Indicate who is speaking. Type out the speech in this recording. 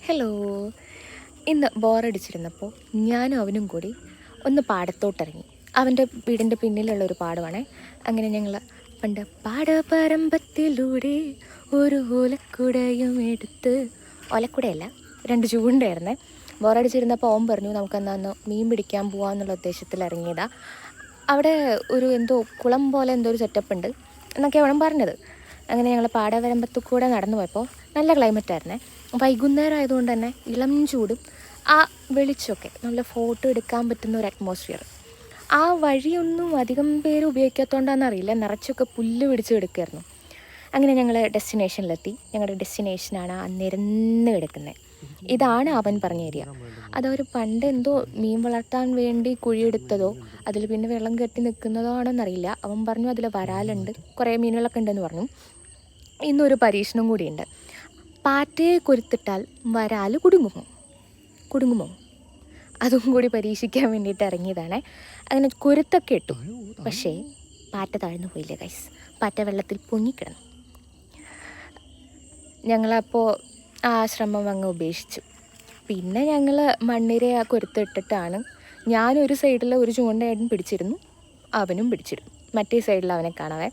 Speaker 1: Hello. ഇന്ന് ബോറടിച്ചിരുന്നപ്പോൾ ഞാനും അവനും കൂടി ഒന്ന് പാടത്തോട്ടിറങ്ങി. അവൻ്റെ വീടിൻ്റെ പിന്നിലുള്ളൊരു പാടമാണേ. അങ്ങനെ ഞങ്ങൾ പണ്ട് പാടപരമ്പത്തിലൂടെ ഒരു ഓലക്കുടയും എടുത്ത്, ഓലക്കുടയല്ല, 2 ചൂണ്ടായിരുന്നേ. ബോറടിച്ചിരുന്നപ്പോൾ അവൻ പറഞ്ഞു നമുക്കെന്നാന്ന് മീൻ പിടിക്കാൻ പോകാമെന്നുള്ള ഉദ്ദേശത്തിൽ ഇറങ്ങിയതാണ്. അവിടെ എന്തോ കുളം പോലെ എന്തോ ഒരു സെറ്റപ്പ് ഉണ്ട് എന്നൊക്കെ അവൻ പറഞ്ഞത്. അങ്ങനെ ഞങ്ങൾ പാടവരമ്പത്തു കൂടെ നടന്നു പോയപ്പോൾ നല്ല ക്ലൈമറ്റായിരുന്നേ. വൈകുന്നേരം ആയതുകൊണ്ട് തന്നെ ഇളം ചൂടും ആ വെളിച്ചമൊക്കെ നല്ല ഫോട്ടോ എടുക്കാൻ പറ്റുന്ന ഒരു അറ്റ്മോസ്ഫിയർ. ആ വഴിയൊന്നും അധികം പേര് ഉപയോഗിക്കാത്തതുകൊണ്ടാണെന്നറിയില്ല, നിറച്ചൊക്കെ പുല്ല് പിടിച്ച് കിടക്കുമായിരുന്നു. അങ്ങനെ ഞങ്ങൾ ഡെസ്റ്റിനേഷനിലെത്തി. ഞങ്ങളുടെ ഡെസ്റ്റിനേഷനാണ് ആ നിരന്ന് കിടക്കുന്നത്. ഇതാണ് അവൻ പറഞ്ഞ ഏരിയ. അതവർ പണ്ട് എന്തോ മീൻ വളർത്താൻ വേണ്ടി കുഴിയെടുത്തതോ അതിൽ പിന്നെ വെള്ളം കെട്ടി നിൽക്കുന്നതോ ആണെന്നറിയില്ല. അവൻ പറഞ്ഞു അതിൽ വരാലുണ്ട്, കുറേ മീനുകളൊക്കെ ഉണ്ടെന്ന് പറഞ്ഞു. ഇന്നൊരു പരീക്ഷണം കൂടിയുണ്ട്. പാറ്റയെ കൊരുത്തിട്ടാൽ വരാൽ കുടുങ്ങുമോ അതും കൂടി പരീക്ഷിക്കാൻ വേണ്ടിയിട്ട് ഇറങ്ങിയതാണ്. അങ്ങനെ കൊരുത്തൊക്കെ ഇട്ടു. പക്ഷേ പാറ്റ താഴ്ന്നു പോയില്ലേ ഗൈസ്. പാറ്റ വെള്ളത്തിൽ പൊങ്ങിക്കിടന്നു. ഞങ്ങളപ്പോൾ ആ ശ്രമം അങ്ങ് ഉപേക്ഷിച്ചു. പിന്നെ ഞങ്ങൾ മണ്ണിരെ ആ കൊരുത്തിട്ടിട്ടാണ്, ഞാനൊരു സൈഡിൽ ഒരു ചൂണ്ടയായിട്ടും പിടിച്ചിരുന്നു, അവനും പിടിച്ചിരുന്നു, മറ്റേ സൈഡിൽ അവനെ കാണാവേ.